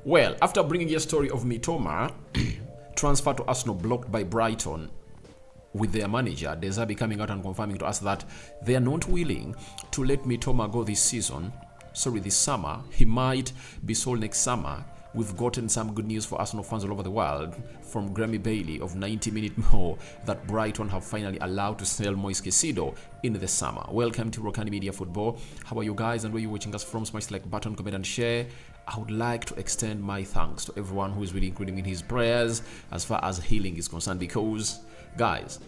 Well, after bringing you a story of Mitoma, transfer to Arsenal blocked by Brighton, with their manager, Dezabi, coming out and confirming to us that they are not willing to let Mitoma go this summer. He might be sold next summer. We've gotten some good news for Arsenal fans all over the world from Grammy Bailey of 90 Minute More that Brighton have finally allowed to sell Moise Caicedo in the summer. Welcome to Rokani Media Football. How are you guys, and where you watching us from? Smash the like button, comment and share. I would like to extend my thanks to everyone who is really including in his prayers as far as healing is concerned, because guys,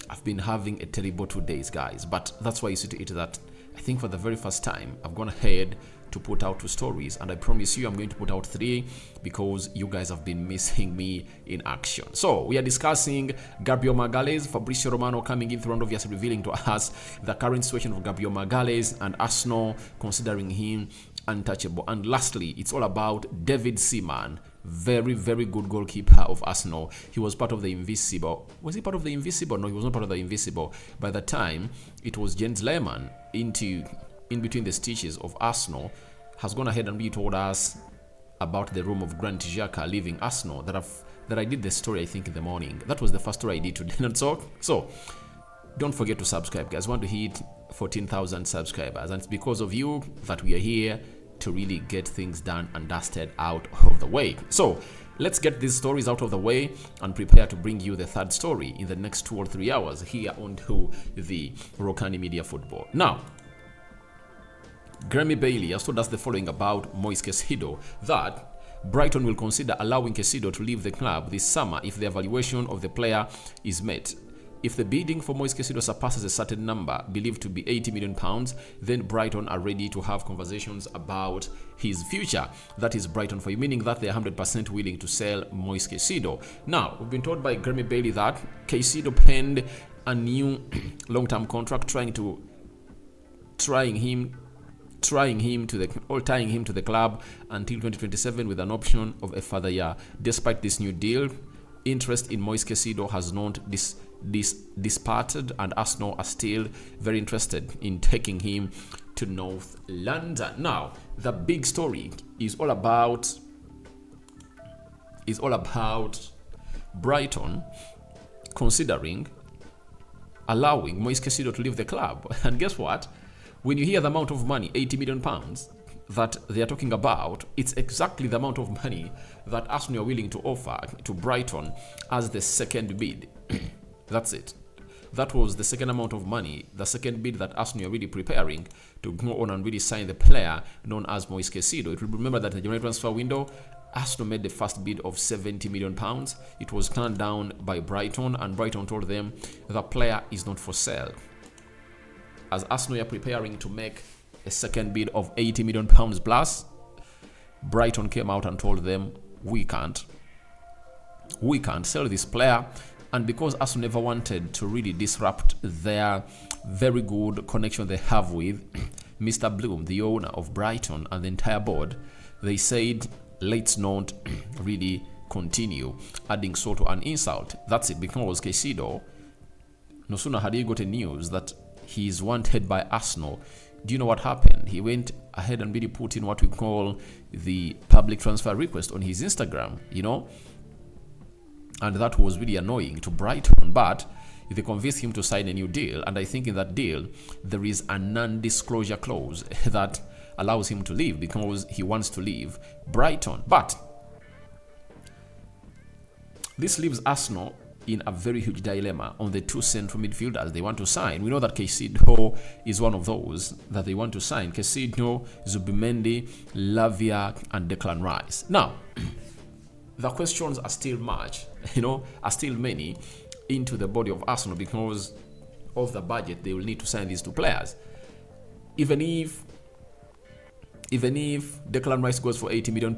I've been having a terrible 2 days, guys, but that's why you see to it that I think for the very first time I've gone ahead to put out 2 stories, and I promise you I'm going to put out 3 because you guys have been missing me in action. So we are discussing Gabriel Magalhaes, Fabrizio Romano coming in through and obviously revealing to us the current situation of Gabriel Magalhaes and Arsenal considering him untouchable. And lastly, it's all about David Seaman, very good goalkeeper of Arsenal. He was part of the Invisible. Was he part of the Invisible? No, he was not part of the Invisible. By the time it was Jens Lehmann in between the stitches of Arsenal has gone ahead and really told us about the room of Grant Xhaka leaving Arsenal that I did the story, I think, in the morning. That was the first story I did today. So don't forget to subscribe, guys. I want to hit 14,000 subscribers, and it's because of you that we are here to really get things done and dusted out of the way. So let's get these stories out of the way and prepare to bring you the third story in the next 2 or 3 hours here onto the Rokani Media Football. Now, Grammy Bailey has told us the following about Moise Caicedo, that Brighton will consider allowing Caicedo to leave the club this summer if the evaluation of the player is met. If the bidding for Moise Caicedo surpasses a certain number, believed to be £80 million, then Brighton are ready to have conversations about his future. That is Brighton for you, meaning that they are 100% willing to sell Moise Caicedo. Now, we've been told by Grammy Bailey that Caicedo penned a new long-term contract tying him to the club until 2027 with an option of a further year. Despite this new deal, interest in Moise Caicedo has not disparted, and Arsenal are still very interested in taking him to North London. Now, the big story is all about Brighton considering allowing Moise Caicedo to leave the club. And guess what? When you hear the amount of money, £80 million, that they are talking about, it's exactly the amount of money that Arsenal are willing to offer to Brighton as the second bid. That's it. That was the second amount of money, the second bid that Arsenal are really preparing to go on and really sign the player known as Moise Caicedo. It will remember that in the January transfer window, Arsenal made the first bid of £70 million. It was turned down by Brighton, and Brighton told them the player is not for sale. As Arsenal are preparing to make a second bid of £80 million plus, Brighton came out and told them, we can't sell this player. And because Arsenal never wanted to really disrupt their very good connection they have with Mr. Bloom, the owner of Brighton, and the entire board, they said, let's not really continue adding salt to an insult. That's it, because Caicedo, no sooner had he gotten news that he is wanted by Arsenal, do you know what happened? He went ahead and really put in what we call the public transfer request on his Instagram, you know, and that was really annoying to Brighton. But they convinced him to sign a new deal, and I think in that deal there is a non-disclosure clause that allows him to leave because he wants to leave Brighton. But this leaves Arsenal in a very huge dilemma on the 2 central midfielders they want to sign. We know that Caicedo is one of those that they want to sign. Caicedo, Zubimendi, Lavia, and Declan Rice. Now, the questions are still are still many into the body of Arsenal because of the budget they will need to sign these 2 players. Even if Declan Rice goes for £80 million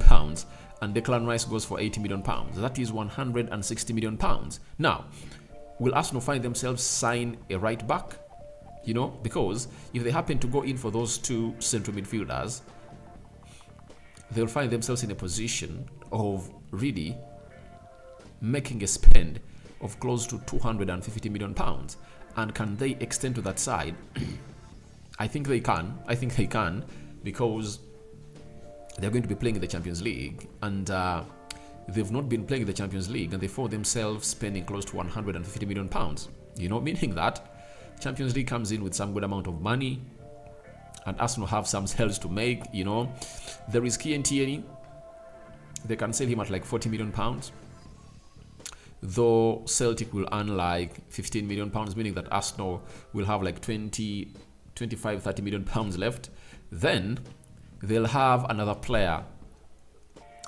and Declan Rice goes for £80 million, that is £160 million. Now, will Arsenal find themselves sign a right back? You know, because if they happen to go in for those 2 central midfielders, they'll find themselves in a position of really making a spend of close to £250 million. And can they extend to that side? I think they can. Because they're going to be playing in the Champions League, and they've not been playing in the Champions League, and they found themselves spending close to 150 million pounds. You know, meaning that Champions League comes in with some good amount of money, and Arsenal have some sales to make. You know, there is Tierney. They can sell him at like 40 million pounds. Though Celtic will earn like 15 million pounds, meaning that Arsenal will have like 20, 25, 30 million pounds left. Then they'll have another player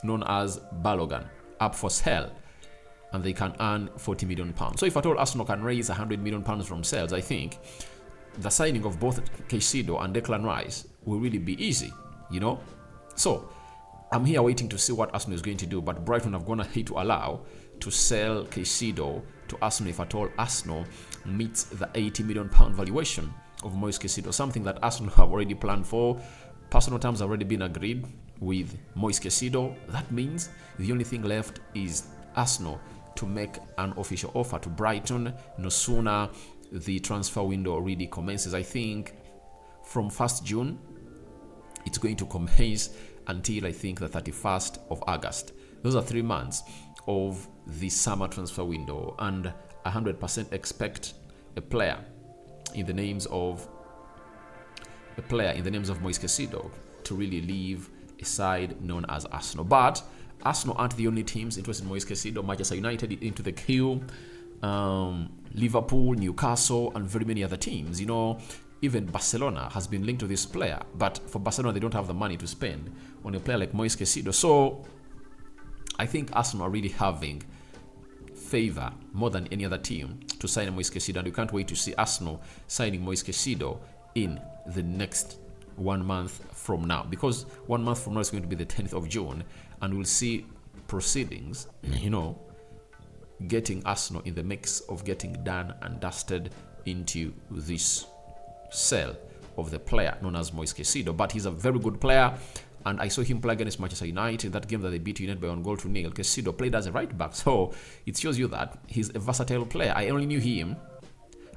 known as Balogun up for sale, and they can earn 40 million pounds. So if at all Arsenal can raise 100 million pounds from sales, I think the signing of both Caicedo and Declan Rice will really be easy, you know. So I'm here waiting to see what Arsenal is going to do, but Brighton have gone ahead to allow to sell Caicedo to Arsenal if at all Arsenal meets the 80 million pound valuation of Moise Caicedo, something that Arsenal have already planned for. Personal terms have already been agreed with Moise Caicedo. That means the only thing left is Arsenal to make an official offer to Brighton no sooner the transfer window already commences. I think from 1st June it's going to commence until I think the 31st of August. Those are 3 months of the summer transfer window, and 100% expect a player in the names of Moise Caicedo to really leave a side known as Arsenal. But Arsenal aren't the only teams interested in Moise Caicedo. Manchester United into the queue, Liverpool, Newcastle, and very many other teams. You know, even Barcelona has been linked to this player, but for Barcelona they don't have the money to spend on a player like Moise Caicedo. So I think Arsenal are really having favor more than any other team to sign Moise Caicedo, and we can't wait to see Arsenal signing Moise Caicedo in the next 1 month from now, because 1 month from now is going to be the 10th of June, and we'll see proceedings, you know, getting Arsenal in the mix of getting done and dusted into this sale of the player known as Moise Caicedo. But he's a very good player, and I saw him play against Manchester United, that game that they beat United by 1-0. Caicedo played as a right back, so it shows you that he's a versatile player. I only knew him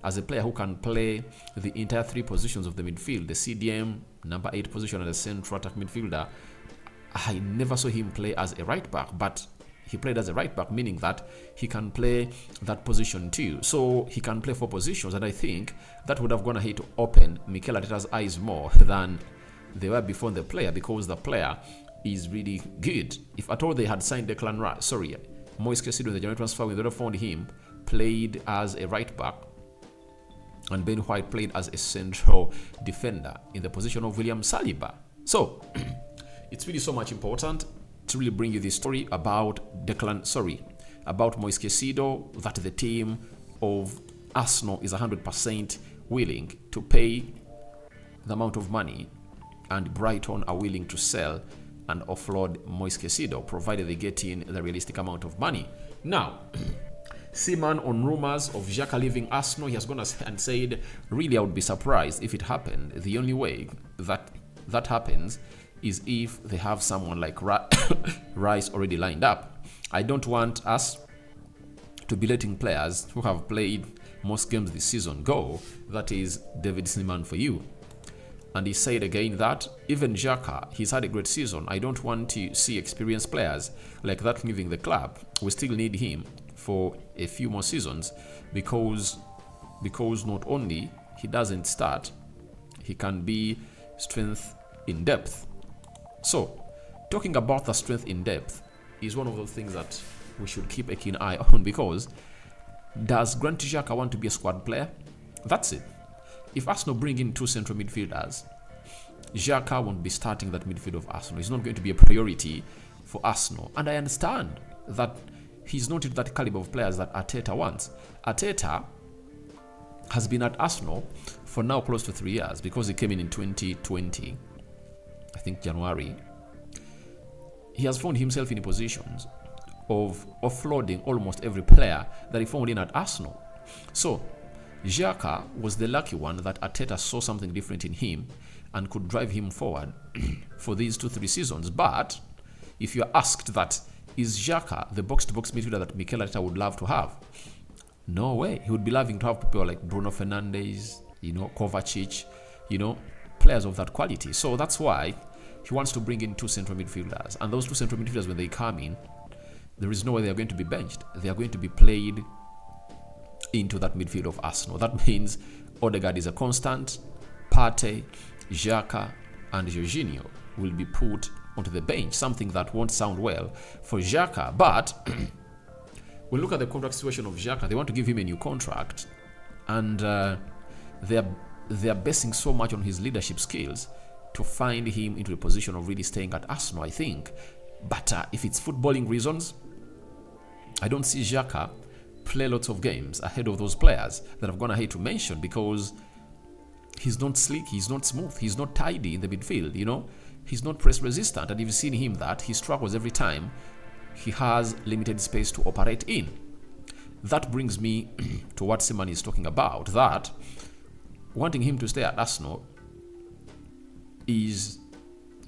as a player who can play the entire 3 positions of the midfield, the CDM, number 8 position, and the central attack midfielder. I never saw him play as a right back, but he played as a right back, meaning that he can play that position too. So he can play 4 positions, and I think that would have gone ahead to open Mikel Arteta's eyes more than they were before the player, because the player is really good. If at all they had signed Declan Rice, Moise Caicedo in the January transfer, we would have found him played as a right back, and Ben White played as a central defender in the position of William Saliba. So it's really so much important to really bring you this story about about Moise Caicedo, that the team of Arsenal is 100% willing to pay the amount of money, and Brighton are willing to sell and offload Moise Caicedo, provided they get in the realistic amount of money. Now, Seaman on rumours of Xhaka leaving Arsenal, he has gone and said, really, I would be surprised if it happened. The only way that happens is if they have someone like Rice already lined up. I don't want us to be letting players who have played most games this season go. That is David Seaman for you. And he said again that even Xhaka, he's had a great season. I don't want to see experienced players like that leaving the club. We still need him for a few more seasons, because not only he doesn't start, he can be strength in depth. So talking about the strength in depth is one of those things that we should keep a keen eye on, because does Granit Xhaka want to be a squad player? That's it. If Arsenal bring in 2 central midfielders, Xhaka won't be starting that midfield of Arsenal. It's not going to be a priority for Arsenal. And I understand that he's not that caliber of players that Arteta wants. Arteta has been at Arsenal for now close to 3 years, because he came in 2020, I think January. He has found himself in positions of offloading almost every player that he found in at Arsenal. So Xhaka was the lucky one that Arteta saw something different in him and could drive him forward for these 2-3 seasons. But if you're asked that, is Xhaka the box-to-box midfielder that Mikel Arteta would love to have? No way. He would be loving to have people like Bruno Fernandes, Kovacic, players of that quality. So that's why he wants to bring in 2 central midfielders. And those 2 central midfielders, when they come in, there is no way they are going to be benched. They are going to be played into that midfield of Arsenal. That means Odegaard is a constant, Partey, Xhaka, and Jorginho will be put onto the bench, something that won't sound well for Xhaka. But when we look at the contract situation of Xhaka, they want to give him a new contract, and they're basing so much on his leadership skills to find him into a position of really staying at Arsenal, I think. But if it's footballing reasons, I don't see Xhaka play lots of games ahead of those players that I've gone ahead to mention, because he's not slick, he's not smooth, he's not tidy in the midfield, you know. He's not press resistant, and you've seen him that he struggles every time he has limited space to operate in. That brings me to what Simon is talking about, that wanting him to stay at Arsenal is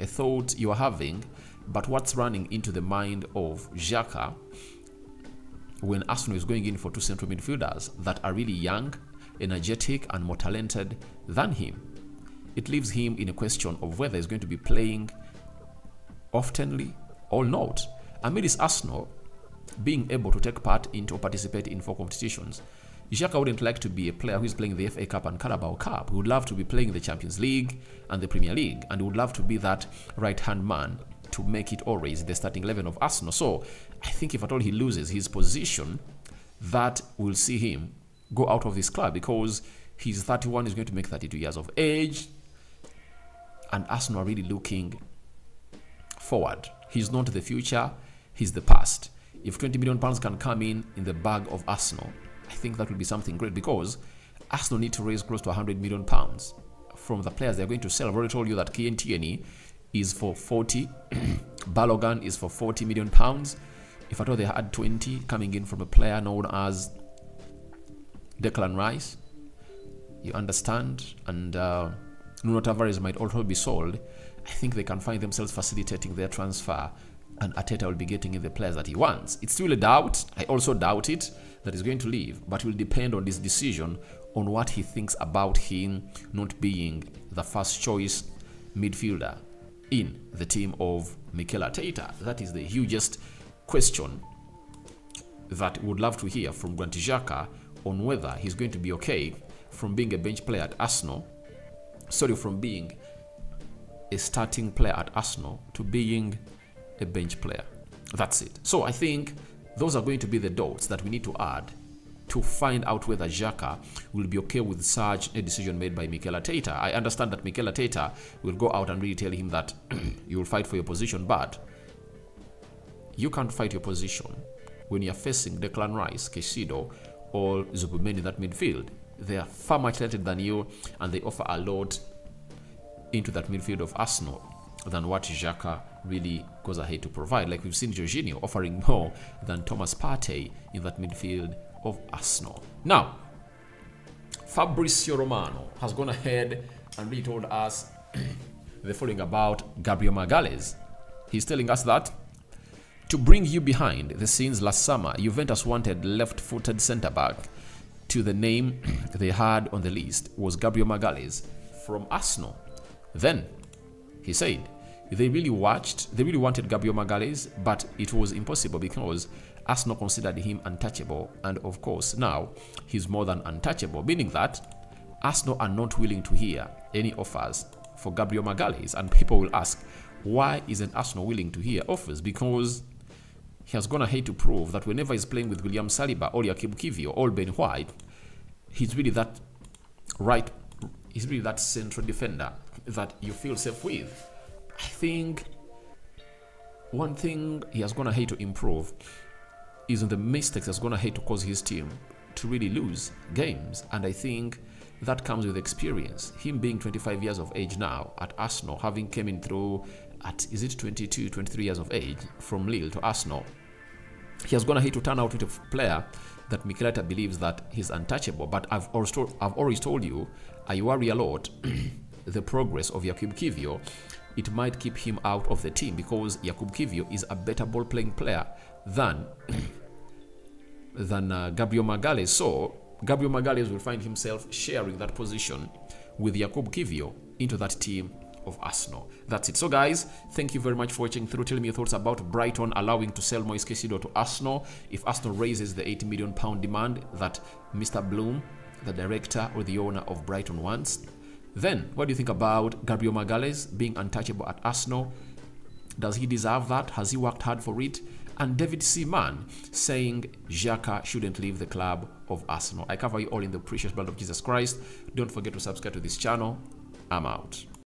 a thought you are having, but what's running into the mind of Xhaka when Arsenal is going in for 2 central midfielders that are really young, energetic, and more talented than him? It leaves him in a question of whether he's going to be playing oftenly or not. Amid his Arsenal being able to take part into or participate in 4 competitions, Xhaka wouldn't like to be a player who is playing the FA Cup and Carabao Cup. He would love to be playing the Champions League and the Premier League, and he would love to be that right-hand man to make it always the starting 11 of Arsenal. So I think if at all he loses his position, that will see him go out of this club, because he's 31, he's going to make 32 years of age, and Arsenal are really looking forward. He's not the future, he's the past. If 20 million pounds can come in the bag of Arsenal, I think that will be something great, because Arsenal need to raise close to 100 million pounds from the players they're going to sell. I've already told you that Kieran Tierney is for 40, Balogun is for 40 million pounds. If at all they had 20 coming in from a player known as Declan Rice, you understand, and Nuno Tavares might also be sold, I think they can find themselves facilitating their transfer, and Arteta will be getting in the players that he wants. It's still a doubt. I also doubt it that he's going to leave, but it will depend on his decision on what he thinks about him not being the first choice midfielder in the team of Mikel Arteta. That is the hugest question that we would love to hear from Granit Xhaka, on whether he's going to be okay from being a bench player at Arsenal, from being a starting player at Arsenal to being a bench player. That's it. So I think those are going to be the dots that we need to add to find out whether Xhaka will be okay with such a decision made by Mikel Arteta. I understand that Mikel Arteta will go out and really tell him that you will fight for your position, but you can't fight your position when you're facing Declan Rice, Caicedo, or Zubimendi in that midfield. They are far much talented than you, and they offer a lot into that midfield of Arsenal than what Xhaka really goes ahead to provide. Like we've seen Jorginho offering more than Thomas Partey in that midfield of Arsenal. Now, Fabrizio Romano has gone ahead and really told us the following about Gabriel Magalhaes. He's telling us that, to bring you behind the scenes last summer, Juventus wanted left-footed centre-back. To the name they had on the list was Gabriel Magalhaes from Arsenal. Then, he said, they really wanted Gabriel Magalhaes, but it was impossible because Arsenal considered him untouchable, and of course now he's more than untouchable, meaning that Arsenal are not willing to hear any offers for Gabriel Magalhaes. And people will ask, why isn't Arsenal willing to hear offers? Because he has gone ahead to prove that whenever he's playing with William Saliba or Joachim Kivior or Ben White, he's really that central defender that you feel safe with. I think one thing he has gone ahead to improve is in the mistakes he has gone ahead to cause his team to really lose games, and I think that comes with experience. Him being 25 years of age now at Arsenal, having came in through at, is it 22, 23 years of age from Lille to Arsenal, he has gone ahead to turn out with a player that Mikel Arteta believes that he's untouchable. But I've always told you, I worry a lot the progress of Joachim Kivior. It might keep him out of the team because Joachim Kivior is a better ball-playing player than Gabriel Magalhaes. So Gabriel Magalhaes will find himself sharing that position with Joachim Kivior into that team of Arsenal. That's it. So guys, thank you very much for watching through. Tell me your thoughts about Brighton allowing to sell Moise Caicedo to Arsenal. If Arsenal raises the £80 million demand that Mr. Bloom, the director or the owner of Brighton, wants, then what do you think about Gabriel Magalhaes being untouchable at Arsenal? Does he deserve that? Has he worked hard for it? And David Seaman saying Xhaka shouldn't leave the club of Arsenal. I cover you all in the precious blood of Jesus Christ. Don't forget to subscribe to this channel. I'm out.